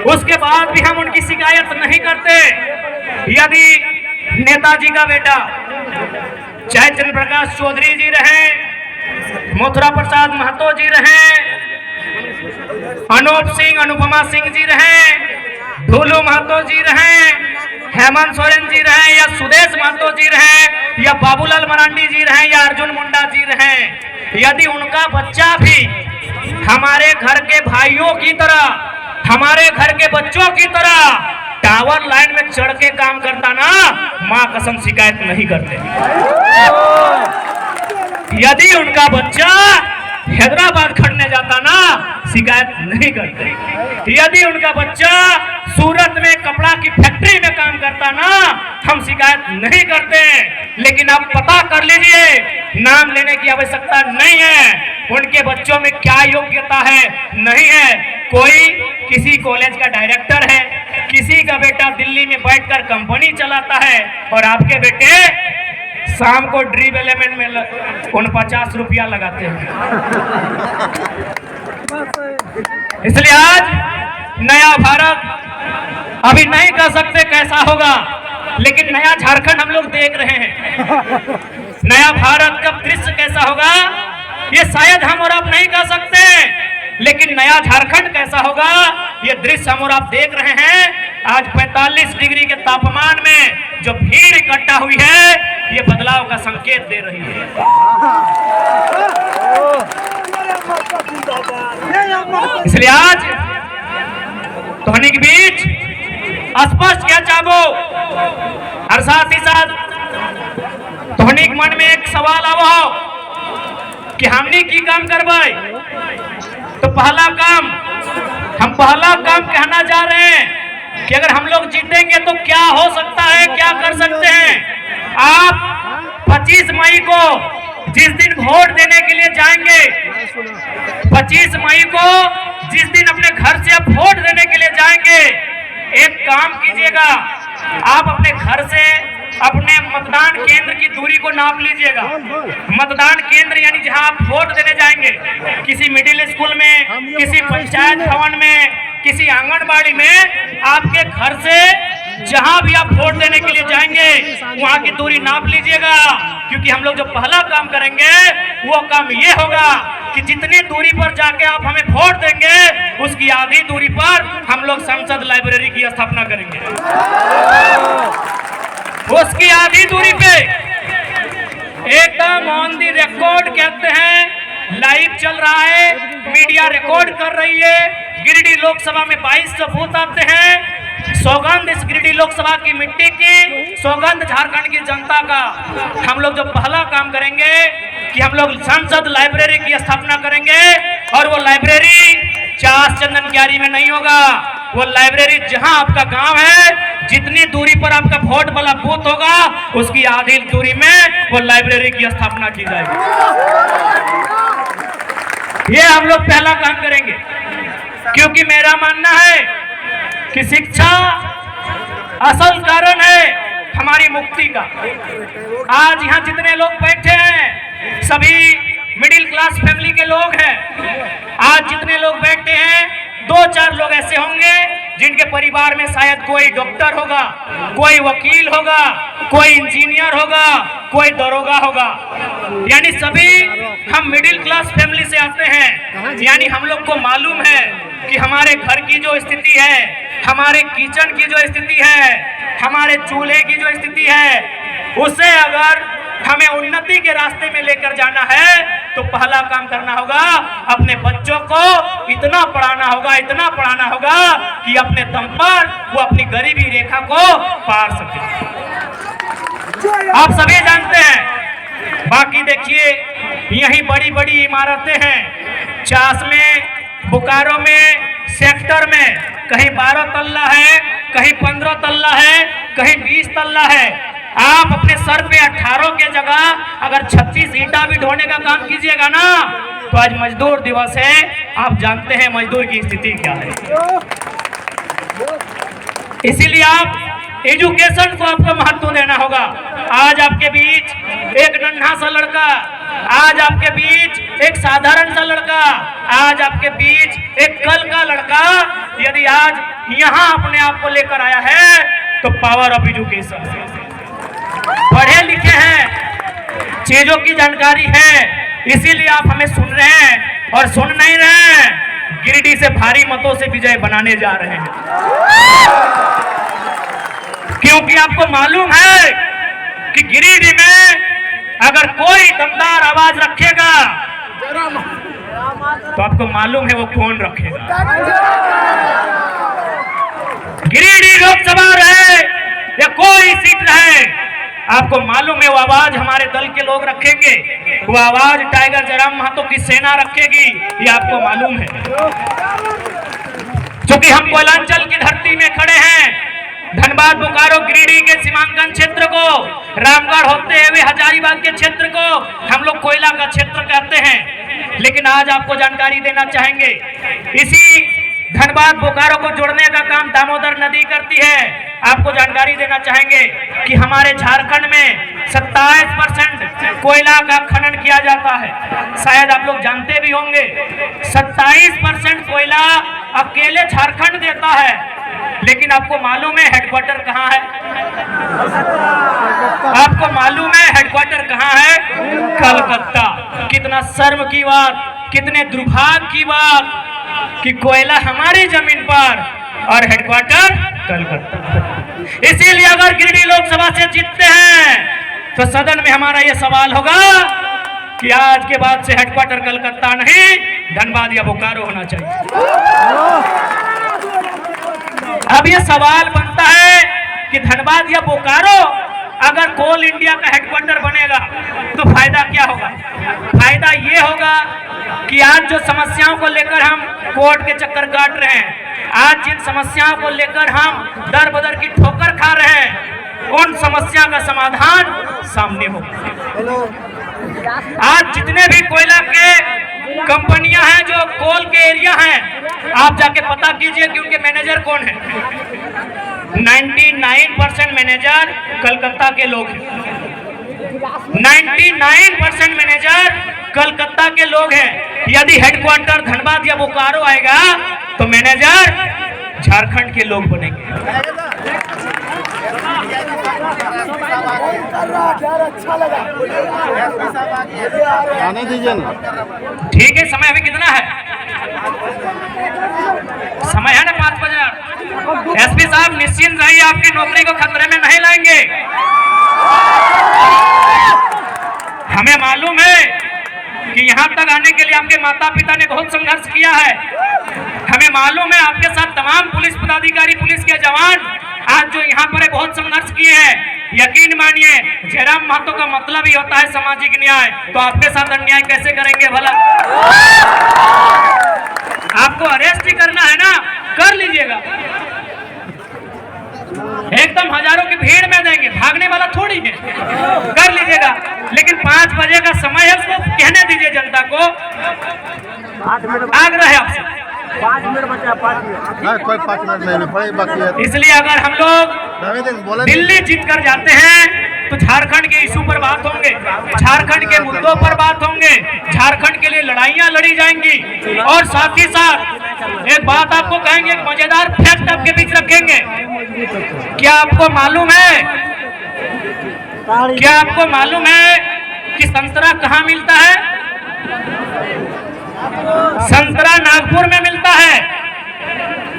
उसके बाद भी हम उनकी शिकायत नहीं करते। यदि नेताजी का बेटा चाहे चंद्र प्रकाश चौधरी जी रहे, मथुरा प्रसाद महतो जी रहे, अनूप सिंह अनुपमा सिंह जी रहे, ढोलू महतो जी रहे, हेमंत सोरेन जी रहे, या सुदेश महतो जी रहे, या बाबूलाल मरांडी जी रहे, या अर्जुन मुंडा जी रहे, यदि उनका बच्चा भी हमारे घर के भाइयों की तरह, हमारे घर के बच्चों की तरह टावर लाइन में चढ़ के काम करता ना, मां कसम शिकायत नहीं करते। यदि उनका बच्चा हैदराबाद खड़ने जाता ना, शिकायत नहीं करते। यदि उनका बच्चा सूरत में कपड़ा की फैक्ट्री में काम करता ना, हम शिकायत नहीं करते। लेकिन आप पता कर लीजिए, नाम लेने की आवश्यकता नहीं है उनके बच्चों में क्या योग्यता है, नहीं है। कोई किसी कॉलेज का डायरेक्टर है, किसी का बेटा दिल्ली में बैठकर कंपनी चलाता है, और आपके बेटे शाम को ड्रीम एलिमेंट में 49 रुपया लगाते हैं। इसलिए आज नया भारत अभी नहीं कह सकते कैसा होगा, लेकिन नया झारखंड हम लोग देख रहे हैं। नया भारत का दृश्य कैसा होगा ये शायद हम और आप नहीं कह सकते, लेकिन नया झारखंड कैसा होगा ये दृश्य हम और आप देख रहे हैं। आज 45 डिग्री के तापमान में जो भीड़ इकट्ठा हुई है, ये बदलाव का संकेत दे रही है। इसलिए आज ध्वनि के बीच स्पष्ट क्या चाहो, और साथ ही साथ ध्वनि के मन में एक सवाल आओ कि हमने की काम करवाए, तो पहला काम कहना जा रहे हैं कि अगर हम लोग जीतेंगे तो क्या हो सकता है, क्या कर सकते हैं। आप 25 मई को जिस दिन वोट देने के लिए जाएंगे, 25 मई को जिस दिन अपने घर से आप वोट देने के लिए जाएंगे, एक काम कीजिएगा, आप अपने घर से अपने मतदान केंद्र की दूरी को नाप लीजिएगा। मतदान केंद्र यानी जहां आप वोट देने जाएंगे, किसी मिडिल स्कूल में, किसी पंचायत भवन में, किसी आंगनबाड़ी में, आपके घर से जहां भी आप वोट देने के लिए जाएंगे वहां की दूरी नाप लीजिएगा। क्योंकि हम लोग जो पहला काम करेंगे वो काम ये होगा कि जितनी दूरी पर जाके आप हमें वोट देंगे, उसकी आधी दूरी पर हम लोग संसद लाइब्रेरी की स्थापना करेंगे। उसकी आधी दूरी पे एकदम ऑन दी रिकॉर्ड कहते हैं, लाइव चल रहा है, मीडिया रिकॉर्ड कर रही है। गिरिडीह लोकसभा में 2200 बूथ आते हैं। सौगंध इस गिरिडीह लोकसभा की मिट्टी की, सौगंध झारखंड की जनता का। हम लोग जो पहला काम करेंगे कि हम लोग संसद लाइब्रेरी की स्थापना करेंगे, और वो लाइब्रेरी चास चंदन क्यारी में नहीं होगा। वो लाइब्रेरी जहां आपका गांव है, जितनी दूरी पर आपका वोट वाला बूथ होगा, उसकी आधी दूरी में वो लाइब्रेरी की स्थापना की जाएगी। ये हम लोग पहला काम करेंगे, क्योंकि मेरा मानना है कि शिक्षा असल कारण है हमारी मुक्ति का। आज यहाँ जितने लोग बैठे हैं सभी मिडिल क्लास फैमिली के लोग हैं। आज जितने लोग बैठे हैं, 2-4 लोग ऐसे होंगे जिनके परिवार में शायद कोई डॉक्टर होगा, कोई वकील होगा, कोई इंजीनियर होगा, कोई दरोगा होगा। यानी सभी हम मिडिल क्लास फैमिली से आते हैं। यानी हम लोग को मालूम है कि हमारे घर की जो स्थिति है, हमारे किचन की जो स्थिति है, हमारे चूल्हे की जो स्थिति है, उसे अगर हमें उन्नति के रास्ते में लेकर जाना है तो पहला काम करना होगा, अपने बच्चों को इतना पढ़ाना होगा कि अपने दम पर वो अपनी गरीबी रेखा को पार सके। आप सभी जानते हैं। बाकी देखिए, यही बड़ी बड़ी इमारतें हैं, चास में, बोकारो में, सेक्टर में, कहीं 12 तल्ला है, कहीं 15 तल्ला है, कहीं 20 तल्ला है। आप अपने सर पे 18 के जगह अगर 36 ईंटा भी ढोने का काम कीजिएगा ना, तो आज मजदूर दिवस है। आप जानते हैं मजदूर की स्थिति क्या है। इसीलिए आप एजुकेशन को आपको महत्व देना होगा। आज आपके बीच एक नन्हा सा लड़का, आज आपके बीच एक साधारण सा लड़का, आज आपके बीच एक कल का लड़का यदि आज यहाँ अपने आप को लेकर आया है तो पावर ऑफ एजुकेशन। पढ़े लिखे हैं, चीजों की जानकारी है, इसीलिए आप हमें सुन रहे हैं और सुन नहीं रहे हैं। गिरिडीह से भारी मतों से विजय बनाने जा रहे हैं, क्योंकि आपको मालूम है कि गिरिडीह में अगर कोई दमदार आवाज रखेगा तो आपको मालूम है वो कौन रखेगा। गिरिडीह लोकसभा रहे या कोई सीट रहे, आपको मालूम है वो आवाज हमारे दल के लोग रखेंगे, वो आवाज टाइगर जयराम महतो की सेना रखेगी, ये आपको मालूम है। क्योंकि हम कोयलांचल की धरती में खड़े हैं, धनबाद बोकारो गिरिडीह के सीमांकन क्षेत्र को, रामगढ़ होते हुए हजारीबाग के क्षेत्र को हम लोग कोयला का क्षेत्र कहते हैं। लेकिन आज आपको जानकारी देना चाहेंगे, इसी धनबाद बोकारो को जोड़ने का काम दामोदर नदी करती है। आपको जानकारी देना चाहेंगे कि हमारे झारखंड में 27% कोयला का खनन किया जाता है। शायद आप लोग जानते भी होंगे 27% कोयला अकेले झारखंड देता है। लेकिन आपको मालूम है हेडक्वार्टर कहाँ है? आपको मालूम है हेडक्वार्टर कहाँ है? कलकत्ता। कितना शर्म की बात, कितने दुर्भाग्य की बात कि कोयला हमारी जमीन पर और हेडक्वार्टर कलकत्ता। इसीलिए अगर गिरिडीह लोकसभा से जीतते हैं तो सदन में हमारा यह सवाल होगा कि आज के बाद से हेडक्वार्टर कलकत्ता नहीं, धनबाद या बोकारो होना चाहिए। अब यह सवाल बनता है कि धनबाद या बोकारो अगर कोल इंडिया का हेडक्वार्टर बनेगा तो फायदा क्या होगा? फायदा ये होगा कि आज जो समस्याओं को लेकर हम कोर्ट के चक्कर काट रहे हैं, आज जिन समस्याओं को लेकर हम दर बदर की ठोकर खा रहे हैं, उन समस्या का समाधान सामने होगा। आज जितने भी कोयला के कंपनियां हैं, जो कोल के एरिया हैं, आप जाके पता कीजिए कि उनके मैनेजर कौन है। 99% मैनेजर कलकत्ता के लोग हैं। 99% मैनेजर कलकत्ता के लोग हैं। यदि हेडक्वार्टर धनबाद या बोकारो आएगा तो मैनेजर झारखंड के लोग बनेंगे। आने दीजिए ना। ठीक है, समय अभी कितना है? समय है ना 5 बजे। एसपी साहब निश्चिंत रहिए, आपकी नौकरी को खतरे में नहीं लाएंगे। हमें मालूम है कि यहाँ तक आने के लिए आपके माता पिता ने बहुत संघर्ष किया है। हमें मालूम है आपके साथ तमाम पुलिस पदाधिकारी, पुलिस के जवान आज जो यहाँ पर बहुत संघर्ष किए हैं। यकीन मानिए, जयराम महतो का मतलब ही होता है सामाजिक न्याय, तो आपके साथ अन्याय कैसे करेंगे भला? आपको अरेस्ट ही करना है ना, कर लीजिएगा, एकदम हजारों की भीड़ में देंगे, भागने वाला थोड़ी है, कर लीजिएगा। लेकिन 5 बजे का समय है, उसको कहने दीजिए जनता को। आग्रह है आपसे, 5 मिनट बचा, 5 मिनट। कोई 5 मिनट नहीं, बड़ी बाकी है। इसलिए अगर हम लोग दिल्ली जीत कर जाते हैं तो झारखंड के इशू पर बात होंगे, झारखंड के मुद्दों पर बात होंगे, झारखंड के लिए लड़ाइयां लड़ी जाएंगी। और साथ ही साथ एक बात आपको कहेंगे, एक मजेदार फैक्ट आपके बीच रखेंगे। क्या आपको मालूम है, क्या आपको मालूम है कि संतरा कहाँ मिलता है? संतरा नागपुर में मिलता है।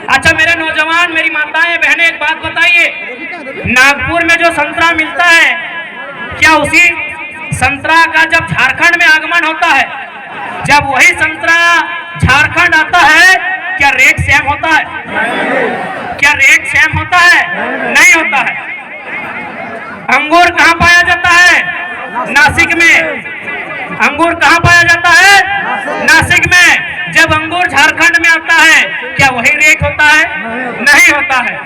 अच्छा मेरे नौजवान, मेरी माताएं बहनें, एक बात बताइए, नागपुर में जो संतरा मिलता है, क्या उसी संतरा का जब झारखंड में आगमन होता है, जब वही संतरा झारखंड आता है, क्या रेट सेम होता है? क्या रेट सेम होता है? नहीं होता है। अंगूर कहाँ पाया जाता है? नासिक में। अंगूर कहाँ पाया जाता है? नासिक में। जब अंगूर झारखंड में आता है, क्या वही रेट होता है? नहीं होता है।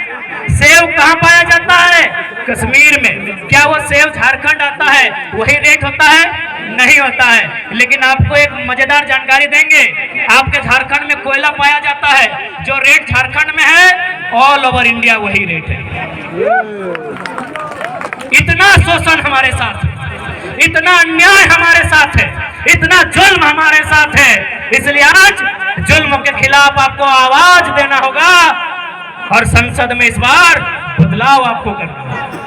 सेव कहाँ पाया जाता है? कश्मीर में। क्या वो सेव झारखंड आता है, वही रेट होता है? नहीं होता है। लेकिन आपको एक मजेदार जानकारी देंगे, आपके झारखंड में कोयला पाया जाता है, जो रेट झारखंड में है, ऑल ओवर इंडिया वही रेट है। इतना शोषण हमारे साथ है, इतना अन्याय हमारे साथ है, इतना जुल्म हमारे साथ है। इसलिए आज जुल्म के खिलाफ आपको आवाज देना होगा, और संसद में इस बार बदलाव आपको करना है।